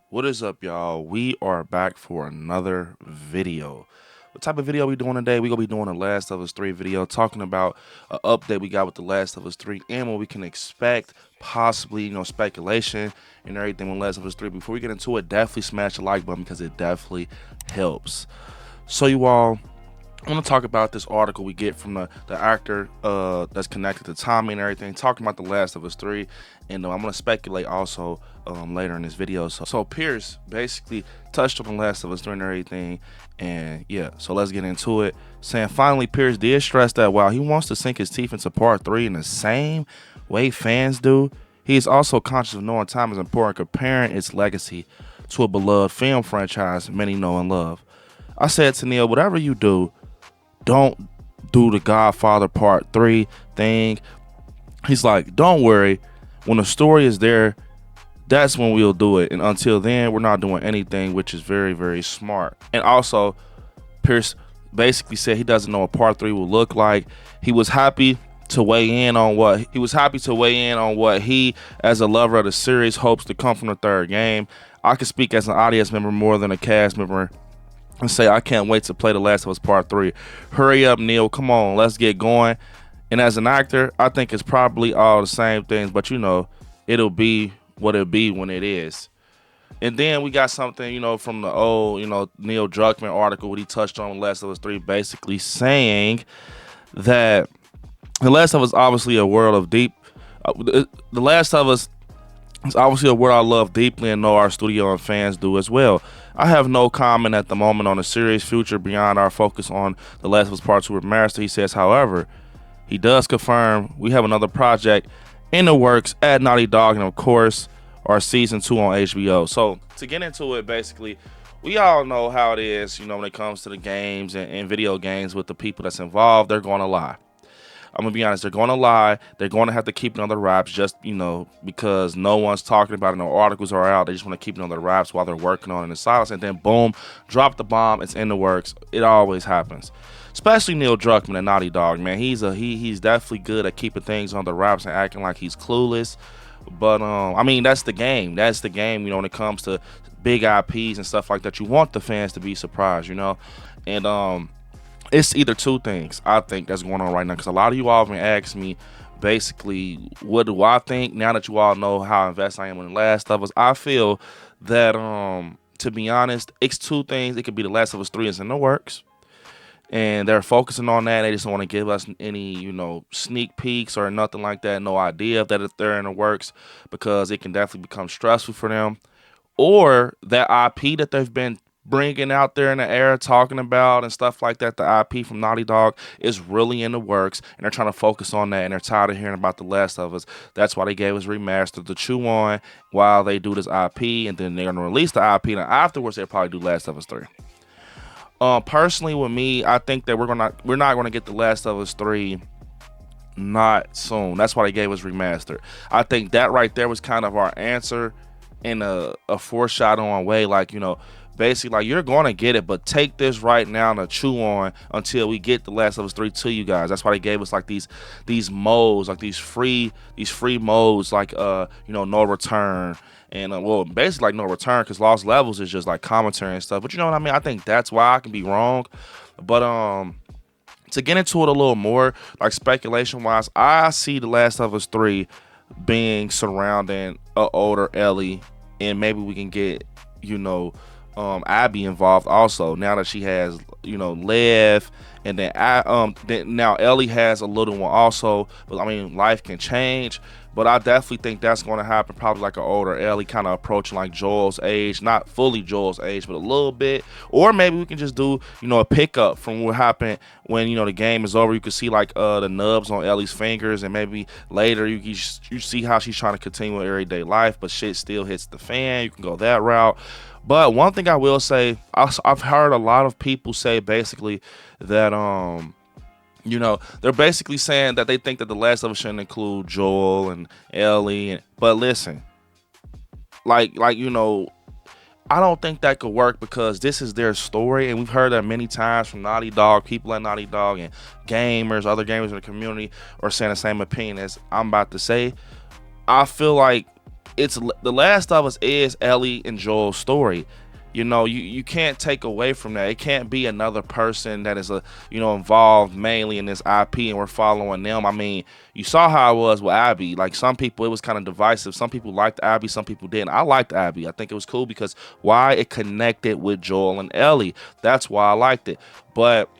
What is up, y'all? We are back for another video. What type of video we doing today? We gonna be doing a Last of Us 3 video, talking about an update we got with the Last of Us 3 and what we can expect, possibly, speculation and everything with Last of Us 3. Before we get into it, definitely smash the like button because it definitely helps. So you all, I want to talk about this article we get from the actor that's connected to Tommy and everything, talking about The Last of Us 3, and I'm going to speculate also later in this video. So Pierce basically touched on The Last of Us 3 and everything, and yeah, so let's get into it. Saying, finally, Pierce did stress that while he wants to sink his teeth into Part 3 in the same way fans do, he is also conscious of knowing time is important, comparing its legacy to a beloved film franchise many know and love. I said to Neil, whatever you do, don't do the Godfather Part 3 thing. He's like, don't worry. When the story is there, that's when we'll do it. And until then, we're not doing anything, which is very, very smart. And also, Pierce basically said he doesn't know what Part 3 will look like. He was happy to weigh in on what he, as a lover of the series, hopes to come from the third game. I can speak as an audience member more than a cast member and say I can't wait to play The Last of Us Part 3. Hurry up, Neil. Come on, let's get going. And as an actor, I think it's probably all the same things, but it'll be what it'll be when it is. And then we got something, from the old, Neil Druckmann article what he touched on The Last of Us 3, basically saying that The Last of Us obviously a world of deep. The Last of Us is obviously a world I love deeply and know our studio and fans do as well. I have no comment at the moment on the series' future beyond our focus on The Last of Us Part 2 remaster. He says, however, he does confirm we have another project in the works at Naughty Dog, and of course, our season 2 on HBO. So to get into it, basically, we all know how it is, when it comes to the games and video games with the people that's involved. They're going to lie. I'm going to be honest, they're going to lie. They're going to have to keep it under wraps just, because no one's talking about it. No articles are out. They just want to keep it under wraps while they're working on it in the silence. And then, boom, drop the bomb. It's in the works. It always happens. Especially Neil Druckmann and Naughty Dog, man. He's definitely good at keeping things under wraps and acting like he's clueless. But, that's the game. That's the game, when it comes to big IPs and stuff like that. You want the fans to be surprised, And, it's either two things I think that's going on right now, because a lot of you all have been asking me basically what do I think now that you all know how invested I am in The Last of Us. I feel that to be honest, it's two things. It could be The Last of Us 3 is in the works and they're focusing on that. They just don't want to give us any sneak peeks or nothing like that. No idea if they're in the works, because it can definitely become stressful for them. Or that IP that they've been bringing out there in the air, talking about and stuff like that, the IP from Naughty Dog is really in the works, and they're trying to focus on that, and they're tired of hearing about The Last of Us. That's why they gave us Remastered to chew on while they do this IP, and then they're going to release the IP, and afterwards they'll probably do Last of Us 3. Personally, with me, I think that we're not going to get The Last of Us 3 not soon. That's why they gave us Remastered. I think that right there was kind of our answer in a foreshadowing way, basically, you're going to get it, but take this right now to chew on until we get The Last of Us 3 to you guys. That's why they gave us these modes, these free modes, no return. And basically no return, because Lost Levels is just commentary and stuff. But you know what I mean? I think that's why. I can be wrong. But to get into it a little more, speculation wise, I see The Last of Us 3 being surrounding an older Ellie, and maybe we can get, Abby involved also, now that she has, Lev, and then now Ellie has a little one also. But life can change, but I definitely think that's going to happen, probably an older Ellie, kind of approaching Joel's age, not fully Joel's age, but a little bit. Or maybe we can just do, a pickup from what happened when, the game is over. You can see the nubs on Ellie's fingers, and maybe later you see how she's trying to continue with everyday life, but shit still hits the fan. You can go that route. But one thing I will say, I've heard a lot of people say basically that they're basically saying that they think that The Last of Us shouldn't include Joel and Ellie. But listen, I don't think that could work because this is their story, and we've heard that many times from Naughty Dog, people at Naughty Dog, and gamers, other gamers in the community are saying the same opinion as I'm about to say. I feel like it's The Last of Us is Ellie and Joel's story. You know, you can't take away from that. It can't be another person that is involved mainly in this IP and we're following them. I mean, you saw how it was with Abby. Like, some people, it was kind of divisive. Some people liked Abby, some people didn't. I liked Abby. I think it was cool because why? It connected with Joel and Ellie. That's why I liked it. But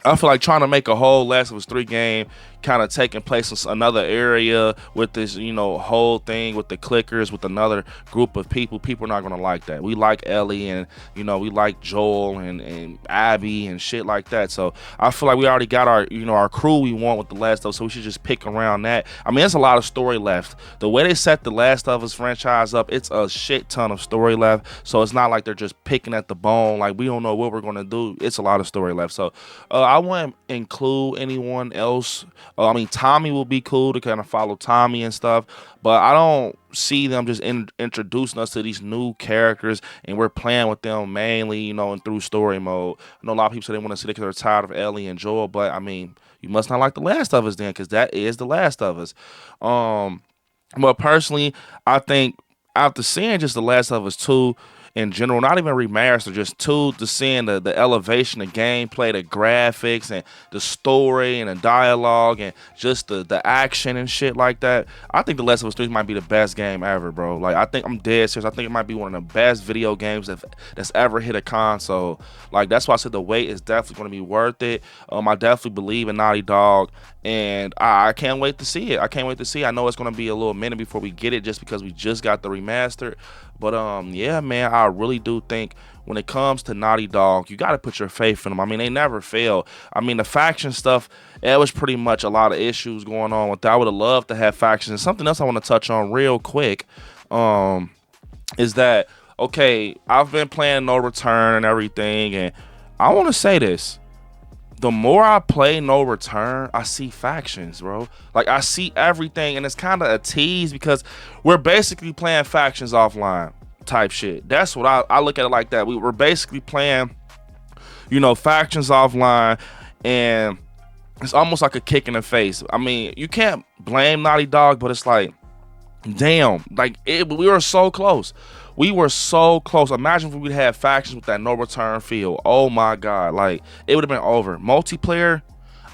I feel like trying to make a whole Last of Us 3 game kind of taking place in another area with this, whole thing with the clickers, with another group of people. People are not going to like that. We like Ellie and, we like Joel and Abby and shit like that. So I feel like we already got our crew we want with The Last of Us, so we should just pick around that. I mean, there's a lot of story left. The way they set The Last of Us franchise up, it's a shit ton of story left. So it's not like they're just picking at the bone. Like, we don't know what we're going to do. It's a lot of story left. So I wouldn't include anyone else. I mean, Tommy will be cool to kind of follow Tommy and stuff, but I don't see them just introducing us to these new characters and we're playing with them mainly, and through story mode. I know a lot of people say they want to see it because they're tired of Ellie and Joel, but I mean, you must not like The Last of Us then, because that is The Last of Us. But personally, I think after seeing just The Last of Us 2 in general, not even remastered, just to seeing the elevation, the gameplay, the graphics, and the story, and the dialogue, and just the action and shit like that, I think The Last of Us 3 might be the best game ever, bro. Like, I think I'm dead serious. I think it might be one of the best video games that's ever hit a console. Like, that's why I said the wait is definitely going to be worth it. I definitely believe in Naughty Dog, and I can't wait to see it. I can't wait to see it. I know it's going to be a little minute before we get it just because we just got the remastered. But yeah, man, I really do think when it comes to Naughty Dog, you got to put your faith in them. I mean, they never fail. I mean, the faction stuff, it was pretty much a lot of issues going on with that. I would have loved to have factions. And something else I want to touch on real quick is that, okay, I've been playing No Return and everything, and I want to say this. The more I play No Return, I see factions, bro. Like, I see everything, and it's kind of a tease because we're basically playing factions offline type shit. That's what I look at it like that. We're basically playing, factions offline, and it's almost like a kick in the face. I mean, you can't blame Naughty Dog, but it's like, damn, like, we were so close. We were so close. Imagine if we'd had factions with that No Return feel. Oh my God, like, it would have been over. Multiplayer,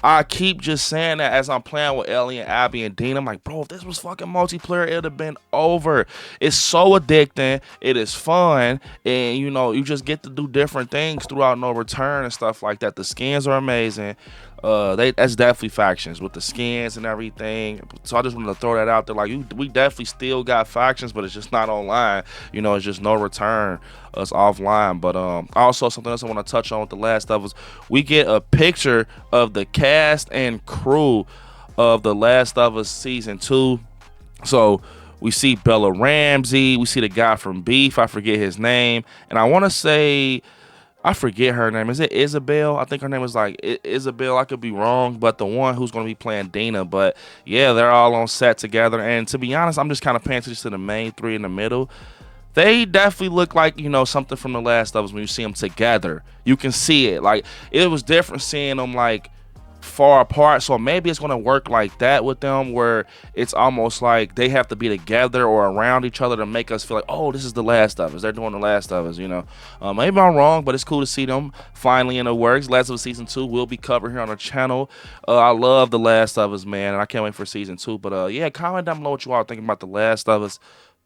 I keep just saying that as I'm playing with Ellie and Abby and Dean. I'm like, bro, if this was fucking multiplayer, it would have been over. It's so addicting. It is fun. And, you just get to do different things throughout No Return and stuff like that. The skins are amazing. That's definitely factions with the skins and everything. So I just wanted to throw that out there. Like, we definitely still got factions, but it's just not online. It's just No Return. It's offline. But also something else I want to touch on with The Last of Us. We get a picture of the cast and crew of The Last of Us season 2. So we see Bella Ramsey. We see the guy from Beef. I forget his name, and I want to say, I forget her name. Is it Isabel? I think her name is like Isabel. I could be wrong, but the one who's going to be playing Dina. But yeah, they're all on set together. And to be honest, I'm just kind of paying attention to the main three in the middle. They definitely look like, something from The Last of Us when you see them together. You can see it. Like, it was different seeing them like far apart, so maybe it's going to work like that with them, where it's almost like they have to be together or around each other to make us feel like, oh, this is The Last of Us. They're doing The Last of Us, maybe I'm wrong, but it's cool to see them finally in the works. Last of Us season 2 will be covered here on the channel. I love The Last of Us, man, and I can't wait for season 2. But yeah, comment down below what you all think about The Last of Us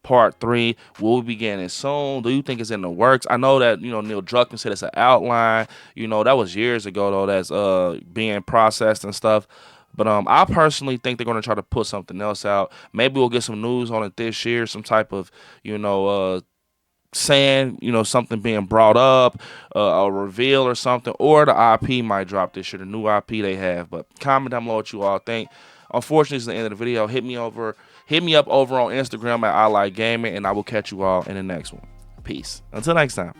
Part 3. Will we be getting it soon? Do you think it's in the works? I know that, Neil Druckmann said it's an outline. That was years ago, though, that's being processed and stuff. But I personally think they're going to try to put something else out. Maybe we'll get some news on it this year, some type of, saying, something being brought up, a reveal or something, or the IP might drop this year, the new IP they have. But comment down below what you all think. Unfortunately, it's the end of the video. Hit me up over on Instagram at I Like Gaming, and I will catch you all in the next one. Peace. Until next time.